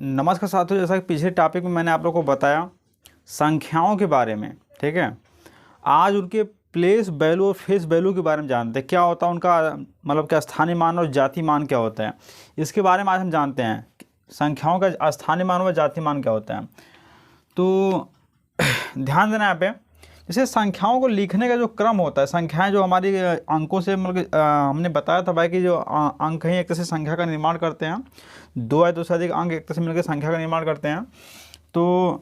नमस्कार साथियों, जैसा कि पिछले टॉपिक में मैंने आप लोगों को बताया संख्याओं के बारे में, ठीक है। आज उनके प्लेस वैल्यू और फेस वैल्यू के बारे में जानते हैं। क्या होता है उनका, मतलब क्या स्थानीय मान और जाति मान क्या होता है, इसके बारे में आज हम जानते हैं। संख्याओं का स्थानीय मान और जाति मान क्या होता है, तो ध्यान देना यहाँ पे। जैसे संख्याओं को लिखने का जो क्रम होता है, संख्याएं जो हमारी अंकों से मतलब हमने बताया था भाई कि जो अंक हैं एक तरह से संख्या का निर्माण करते हैं। दो या दो से अधिक अंक एक तरह से मिलकर संख्या का निर्माण करते हैं। तो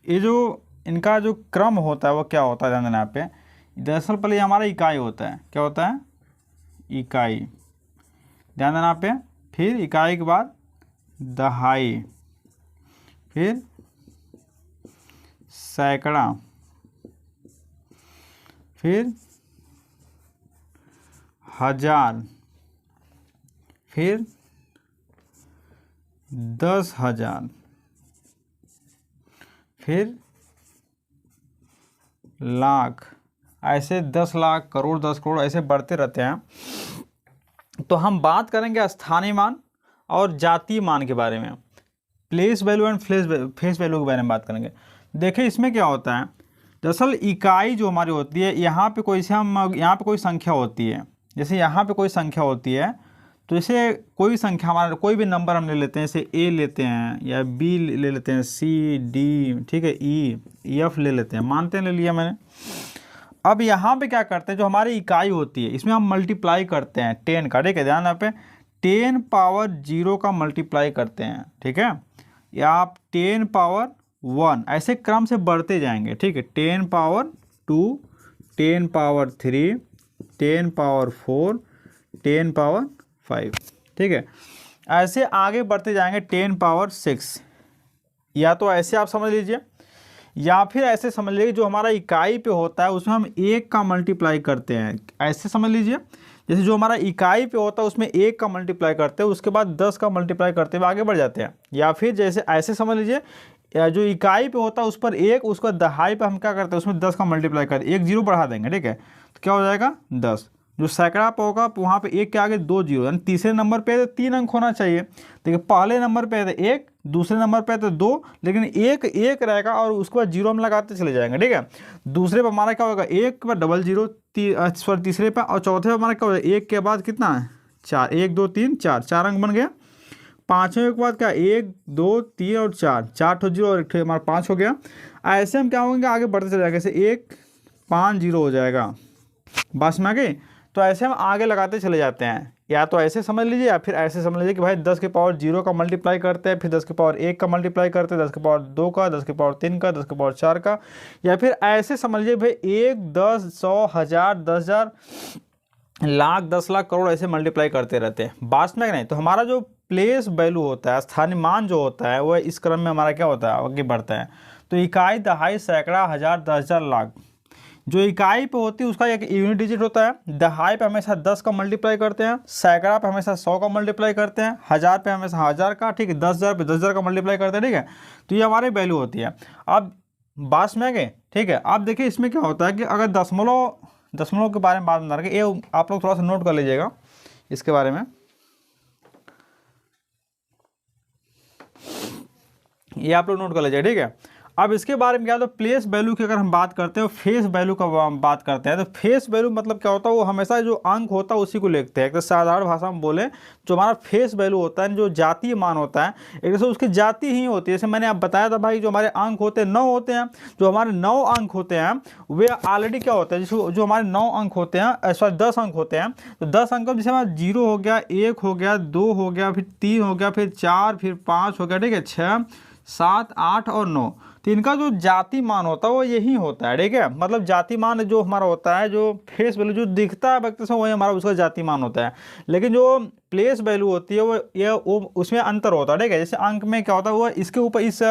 ये जो इनका जो क्रम होता है वो क्या होता है, ध्यान देना यहाँ पे। दरअसल पहले हमारा इकाई होता है, क्या होता है, इकाई, ध्यान देना यहाँ पे। फिर इकाई के बाद दहाई, फिर सैकड़ा, फिर हजार, फिर 10,000, फिर लाख, ऐसे 10 लाख, करोड़, 10 करोड़ ऐसे बढ़ते रहते हैं। तो हम बात करेंगे स्थानीय मान और जातीय मान के बारे में, place value and face value के बारे में बात करेंगे। देखिए इसमें क्या होता है, दरअसल इकाई जो हमारी होती है, यहाँ पे कोई से हम यहाँ पे कोई संख्या होती है, जैसे यहाँ पे कोई संख्या होती है, तो जैसे कोई संख्या हमारा कोई भी नंबर हम ले लेते हैं, जैसे ए लेते हैं या बी ले लेते हैं, सी डी, ठीक है, ई एफ ले लेते हैं, मानते हैं ले लिया मैंने। अब यहाँ पे क्या करते हैं, जो हमारी इकाई होती है इसमें हम मल्टीप्लाई करते हैं 10 का, ठीक है, ध्यान यहाँ पे 10 पावर 0 का मल्टीप्लाई करते हैं, ठीक है, या आप 10 पावर 1 ऐसे क्रम से बढ़ते जाएंगे, ठीक है, 10 पावर 2, 10 पावर 3, 10 पावर 4, 10 पावर 5, ठीक है, ऐसे आगे बढ़ते जाएंगे 10 पावर 6। या तो ऐसे आप समझ लीजिए, या फिर ऐसे समझ लीजिए जो हमारा इकाई पे होता है उसमें हम 1 का मल्टीप्लाई करते हैं, ऐसे समझ लीजिए। जैसे जो हमारा इकाई पे होता है उसमें 1 का मल्टीप्लाई करते हैं, उसके बाद 10 का मल्टीप्लाई करते हुए आगे बढ़ जाते हैं। या फिर जैसे ऐसे समझ लीजिए, या जो इकाई पे होता है उस पर 1, उसका दहाई पे हम क्या करते हैं, उसमें 10 का मल्टीप्लाई करते हैं, 1 जीरो बढ़ा देंगे, ठीक है, तो क्या हो जाएगा 10। जो सैकड़ा पे होगा वहाँ पे 1 के आगे 2 जीरो, यानी तीसरे नंबर पे 3 अंक होना चाहिए। देखिए पहले नंबर पे है 1, दूसरे नंबर पे तो 2, लेकिन 1 रहेगा और उसके बाद जीरो हम लगाते चले जाएंगे, ठीक है। दूसरे पे हमारा क्या होगा, 1 के बाद डबल जीरो, तीसरे पे, और चौथे पे हमारा क्या होगा, 1 के बाद कितना है 4, 1 2 3 4, 4 अंक बन गया। पाँचवें के बाद क्या, 1 2 3 और 4, 4 ठो जीरो और एक ठो हमारा 5 हो गया। ऐसे हम क्या होंगे, आगे बढ़ते चले जाएंगे, जैसे 1 5 0 हो जाएगा, बस में आ गई। तो ऐसे हम आगे लगाते चले जाते हैं, या तो ऐसे समझ लीजिए या फिर ऐसे समझ लीजिए कि भाई 10 के पावर 0 का मल्टीप्लाई करते हैं, फिर 10 के पावर 1 का मल्टीप्लाई करते हैं, 10 के पावर 2 का, 10 के पावर 3 का, 10 के पावर 4 का, या फिर ऐसे समझ लीजिए भाई 1 10 100 1000 10,000 लाख 10 लाख करोड़ ऐसे मल्टीप्लाई करते रहते हैं, बात में नहीं। तो हमारा जो प्लेस वैल्यू होता है, स्थानीय मान जो होता है, वह इस क्रम में हमारा क्या होता है, आगे बढ़ता है। तो इकाई, दहाई, सैकड़ा, हजार, 10,000, लाख, जो इकाई पे होती है उसका एक यूनिट डिजिट होता है। दहाई पे हमेशा 10 का मल्टीप्लाई करते हैं, सैकड़ा पे हमेशा 100 का मल्टीप्लाई करते हैं, हजार पे हमेशा 1000 का, ठीक है, 10,000 पे 10,000 का मल्टीप्लाई करते हैं, ठीक है। तो ये हमारी वैल्यू होती है। अब बात में गए, ठीक है। अब देखिए इसमें क्या होता है कि अगर दशमलव के बारे में बात बता रहे, ये आप लोग थोड़ा सा नोट कर लीजिएगा इसके बारे में, ये आप लोग नोट कर लीजिए, ठीक है। अब इसके बारे में क्या होता है, प्लेस वैल्यू की अगर हम बात करते हैं, फेस वैल्यू का बात करते हैं, तो फेस वैल्यू मतलब क्या होता है, वो हमेशा जो अंक होता है उसी को लिखते हैं। तो साधारण भाषा में बोले, जो हमारा फेस वैल्यू होता है, जो जातीय मान होता है, एक तरह से उसकी जाति ही होती है। जैसे मैंने आप बताया था भाई, जो हमारे अंक होते हैं 9 होते हैं, जो हमारे 9 अंक होते हैं वे ऑलरेडी क्या होता है, जो हमारे 9 अंक होते हैं, सॉरी 10 अंक होते हैं, तो 10 अंक जैसे हमारा 0 हो गया, 1 हो गया, 2 हो गया, फिर 3 हो गया, फिर 4, फिर 5 हो गया, ठीक है, 6 7 8 और 9। तो इनका जो जाति मान होता है वो यही होता है, ठीक है। मतलब जाति मान जो हमारा होता है, जो फेस वैल्यू जो दिखता है व्यक्ति से, वही हमारा उसका जाति मान होता है। लेकिन जो प्लेस वैल्यू होती है वो उसमें अंतर होता है, ठीक है। जैसे अंक में क्या होता है, वो इसके ऊपर इस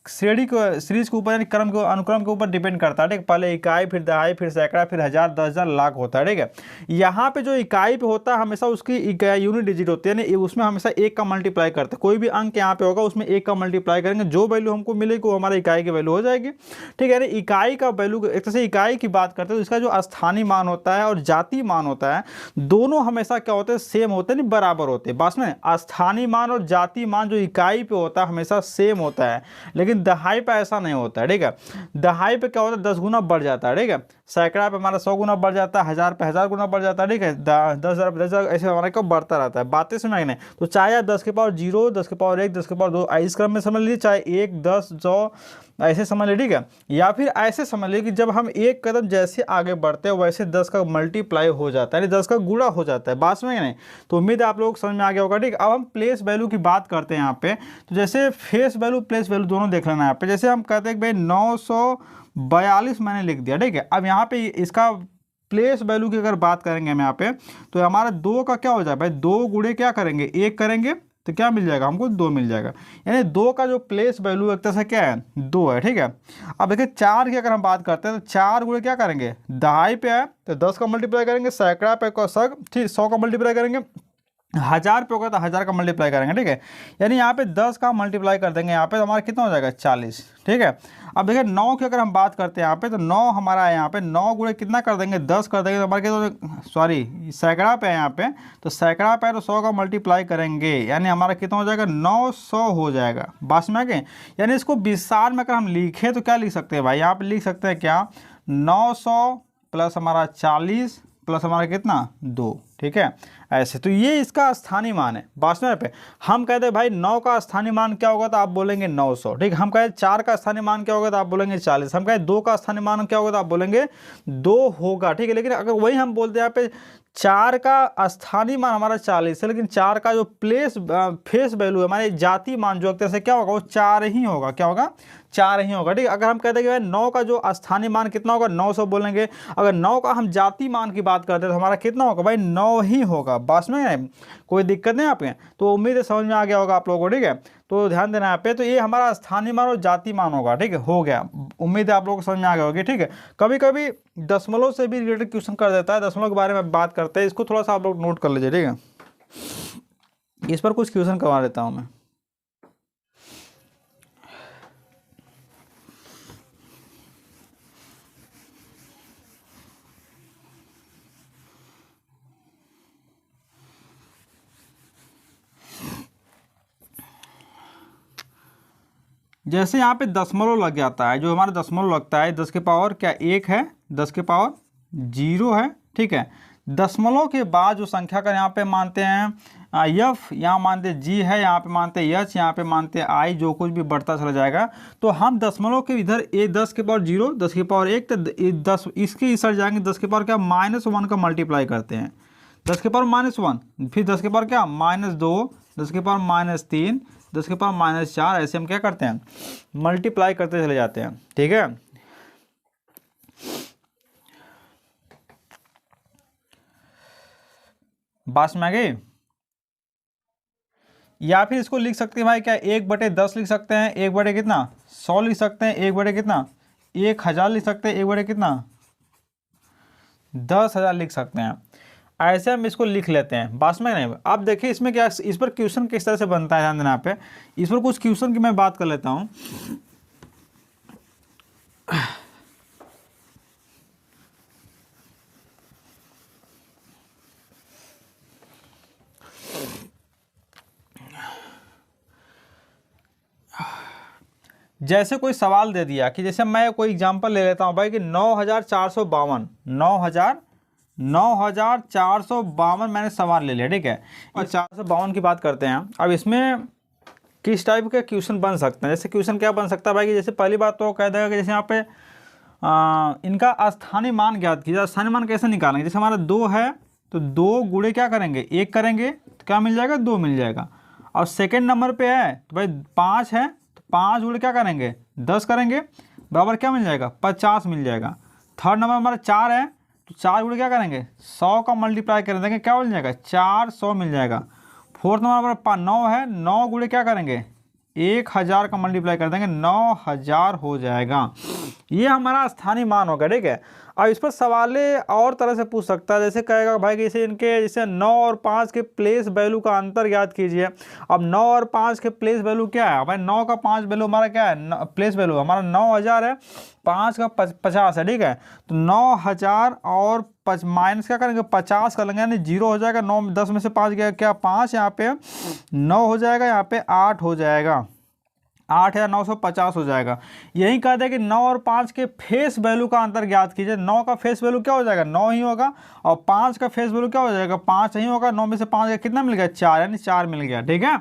श्रेणी को, सीरीज के ऊपर यानी क्रम के अनुक्रम के ऊपर डिपेंड करता है, ठीक है। पहले इकाई, फिर दहाई, फिर सैकड़ा, फिर हज़ार, 10,000, लाख होता है, ठीक है। यहाँ पे जो इकाई पे होता है हमेशा उसकी यूनिट डिजिट होती है, यानी उसमें हमेशा 1 का मल्टीप्लाई करते हैं। कोई भी अंक यहाँ पे होगा उसमें 1 का मल्टीप्लाई करेंगे, जो वैल्यू हमको मिलेगी वो हमारा इकाई की वैल्यू हो जाएगी, ठीक है। यानी इकाई का वैल्यू, एक तरह से इकाई की बात करते हैं तो इसका जो स्थानीय मान होता है और जातीय मान होता है, दोनों हमेशा क्या होते हैं, सेम होते हैं, नहीं बराबर होते हैं। बस में स्थानीय मान और जातीय मान जो इकाई पे होता है हमेशा सेम होता है, लेकिन दहाई पे ऐसा नहीं होता है, ठीक है। दहाई पे क्या होता है, 10 गुना बढ़ जाता है, ठीक है। सैकड़ा पे हमारा 100 गुना बढ़ जाता है, हज़ार पे 1000 गुना बढ़ जाता है, ठीक है। 10,000 पे 10,000, ऐसे हमारा क्यों बढ़ता रहता है। बातें समझ नहीं, तो चाहे आप 10 के पावर 0, 10 के पावर 1, 10 के पावर 2 इस क्रम में समझ लीजिए, चाहे 1, 10, 100 ऐसे समझ लीजिए, ठीक है। या फिर ऐसे समझ लीजिए कि जब हम एक कदम जैसे आगे बढ़ते हैं वैसे 10 का मल्टीप्लाई हो जाता है, यानी 10 का गुणा हो जाता है। बात समझ नहीं, तो उम्मीद है आप लोग समझ में आ गया होगा, ठीक। अब हम प्लेस वैल्यू की बात करते हैं यहाँ पे, तो जैसे फेस वैल्यू प्लेस वैल्यू दोनों देख लेना यहाँ पे। जैसे हम कहते हैं कि भाई 942 मैंने लिख दिया, ठीक है। अब यहाँ पे इसका प्लेस वैल्यू की अगर बात करेंगे हम यहाँ पे, तो हमारा 2 का क्या हो जाए भाई, 2 गुणे क्या करेंगे, 1 करेंगे तो क्या मिल जाएगा हमको, 2 मिल जाएगा। यानी 2 का जो प्लेस वैल्यू एक तरह से क्या है, 2 है, ठीक है। अब देखिए 4 की अगर हम बात करते हैं तो 4 गुणे क्या करेंगे, दहाई पे है तो 10 का मल्टीप्लाई करेंगे, सैकड़ा पे को सग, ठीक, 100 का मल्टीप्लाई करेंगे, 1000 पे होगा तो 1000 का मल्टीप्लाई करेंगे, ठीक है। यानी यहाँ पे 10 का मल्टीप्लाई कर देंगे यहाँ पे तो हमारा कितना हो जाएगा, 40, ठीक है। अब देखिए 9 की अगर हम बात करते हैं यहाँ पे, तो 9 हमारा है यहाँ पे, 9 गुणे कितना कर देंगे, 10 कर देंगे तो हमारे कितना, सॉरी सैकड़ा पे है यहाँ पे, तो सैकड़ा पे है तो 100 का मल्टीप्लाई करेंगे, यानी हमारा कितना हो जाएगा, 900 हो जाएगा। बात में आगे, यानी इसको विस्तार में अगर हम लिखें तो क्या लिख सकते हैं भाई, यहाँ पे लिख सकते हैं क्या, 900 प्लस हमारा 40 प्लस हमारा कितना, 2, ठीक है। ऐसे तो ये इसका स्थानीय मान है। वास्तव पे हम कहते हैं भाई 9 का स्थानीय मान क्या होगा तो आप बोलेंगे 900, ठीक। हम कहें 4 का स्थानीय मान क्या होगा तो आप बोलेंगे 40। हम कहें 2 का स्थानीय मान क्या होगा तो आप बोलेंगे 2 होगा, ठीक है। लेकिन अगर वही हम बोलते हैं यहाँ पे 4 का स्थानीय मान हमारा 40 है, लेकिन 4 का जो फेस वैल्यू है हमारे जातीय मान जो एक तरह से क्या होगा, वो 4 ही होगा, क्या होगा, 4 ही होगा, ठीक है। अगर हम कहते हैं कि भाई 9 का जो स्थानीय मान कितना होगा, 900 बोलेंगे। अगर 9 का हम जातीय मान की बात करते हैं तो हमारा कितना होगा भाई, 9 ही होगा। बस में कोई दिक्कत नहीं आपके, तो उम्मीद है समझ में आ गया होगा आप लोगों को, ठीक है। तो ध्यान देना यहाँ पे, तो ये हमारा स्थानीय मान और जातीय मान होगा, ठीक है, हो गया। उम्मीद है आप लोगों को समझ में आ गया होगी, ठीक है। कभी कभी दशमलव से भी रिलेटेड क्वेश्चन कर देता है, दशमलव के बारे में बात करते हैं, इसको थोड़ा सा आप लोग नोट कर लीजिए, ठीक है। इस पर कुछ क्वेश्चन करवा देता हूँ मैं। जैसे यहाँ पे दशमलव लग जाता है, जो हमारा दशमलव लगता है 10 के पावर क्या 1 है, 10 के पावर 0 है, ठीक है। दशमलव के बाद जो संख्या का यहाँ पे मानते हैं यफ, यहाँ मानते हैं जी है, यहाँ पे मानते हैं यच, यहाँ पे मानते हैं आई, जो कुछ भी बढ़ता चला जाएगा। तो हम दशमलव के इधर 10 के पावर 0, 10 के पावर 1, तो 10 इसके इस साइड जाएंगे, 10 के पावर क्या -1 का मल्टीप्लाई करते हैं, 10 के पावर -1, फिर 10 के पावर क्या -2, 10 के पावर -3, 10 के पावर -4, ऐसे हम क्या करते हैं, मल्टीप्लाई करते चले जाते हैं, ठीक है। बात में आ गई। या फिर इसको लिख सकते हैं भाई क्या, 1/10 लिख सकते हैं, 1 कितना 100 लिख सकते हैं, 1 कितना 1000 लिख सकते हैं, 1 कितना 10,000 लिख सकते हैं। ऐसे हम इसको लिख लेते हैं। बात में नहीं। आप देखिए इसमें क्या, इस पर क्वेश्चन किस तरह से बनता है, ध्यान देना पे। इस पर कुछ क्वेश्चन की मैं बात कर लेता हूँ। जैसे कोई सवाल दे दिया कि जैसे मैं कोई एग्जांपल ले लेता हूँ भाई कि 9452 मैंने सवाल ले लिया, ठीक है। और 452 की बात करते हैं। अब इसमें किस टाइप के क्वेश्चन बन सकते हैं, जैसे क्वेश्चन क्या बन सकता है भाई कि जैसे पहली बात तो कह देगा कि जैसे यहाँ पे इनका स्थानीय मान ज्ञात कीजिए। स्थानीय मान कैसे निकालेंगे, जैसे हमारा 2 है तो 2 गुणे क्या करेंगे, 1 करेंगे तो क्या मिल जाएगा, 2 मिल जाएगा। और सेकेंड नंबर पे है तो भाई 5 है, 5 गुणे क्या करेंगे, 10 करेंगे, बराबर क्या मिल जाएगा, 50 मिल जाएगा। थर्ड नंबर हमारा 4 है तो 4 गुणे क्या करेंगे, 100 का मल्टीप्लाई कर देंगे, क्या मिल जाएगा, 400 मिल जाएगा। फोर्थ नंबर हमारा 9 है, 9 गुणे क्या करेंगे, 1000 का मल्टीप्लाई कर देंगे 9000 हो जाएगा। ये हमारा स्थानीय मान होगा, ठीक है। अब इस पर सवाले और तरह से पूछ सकता है, जैसे कहेगा भाई कि इसे इनके जैसे 9 और 5 के प्लेस वैल्यू का अंतर ज्ञात कीजिए। अब 9 और 5 के प्लेस वैल्यू क्या है भाई, 9 का 5 वैल्यू हमारा क्या है, प्लेस वैल्यू हमारा 9000 है, 5 का 50 है, ठीक है। तो 9000 और माइनस क्या करेंगे 50 कर लेंगे, यानी 0 हो जाएगा। 9 10 में से 5 गया क्या 5, यहाँ पे 9 हो जाएगा, यहाँ पे 8 हो जाएगा, 8950 हो जाएगा। यही कहते हैं कि 9 और 5 के फेस वैल्यू का अंतर ज्ञात कीजिए। 9 का फेस वैल्यू क्या हो जाएगा 9 ही होगा, और 5 का फेस वैल्यू क्या हो जाएगा 5 ही होगा। 9 में से 5 का कितना मिल गया 4, यानी 4 मिल गया, ठीक है।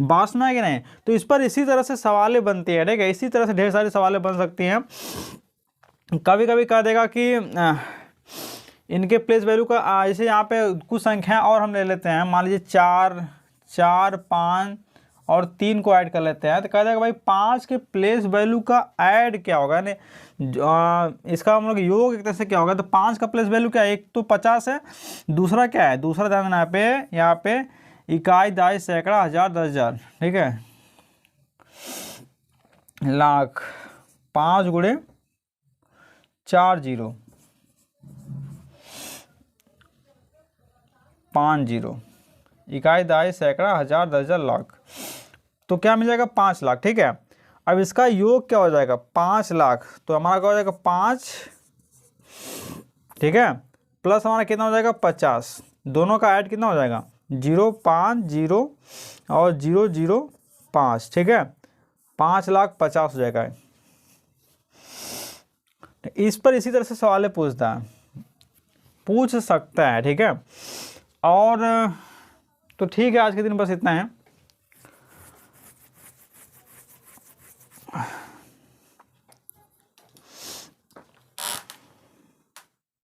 बात में है कि नहीं। तो इस पर इसी तरह से सवालें बनती है, ठीक है। इसी तरह से ढेर सारी सवालें बन सकती हैं। कभी कभी कह देगा कि इनके प्लेस वैल्यू का जैसे यहाँ पे कुछ संख्या और हम ले लेते हैं, मान लीजिए 4, 4, 5 और 3 को ऐड कर लेते हैं। तो कह देगा भाई 5 के प्लेस वैल्यू का ऐड क्या होगा, यानी इसका हम लोग योग एक तरह से क्या होगा। तो 5 का प्लेस वैल्यू क्या है, एक तो 50 है, दूसरा क्या है, दूसरा ध्यान देना यहाँ पे इकाई, दहाई, सैकड़ा, हजार, 10,000, ठीक है। लाख 5 गुणे 4 0 5 0, इकाई, दहाई, सैकड़ा, हजार, 10,000, लाख। तो क्या मिल जाएगा 5 लाख, ठीक है। अब इसका योग क्या हो जाएगा 5 लाख, तो हमारा क्या हो जाएगा 5, ठीक है, प्लस हमारा कितना हो जाएगा 50, दोनों का ऐड कितना हो जाएगा 0 5 0 और 0 0 5, ठीक है। 5,50,000 हो जाएगा। इस पर इसी तरह से सवाल पूछता है, पूछ सकता है, ठीक है। और तो ठीक है, आज के दिन बस इतना है।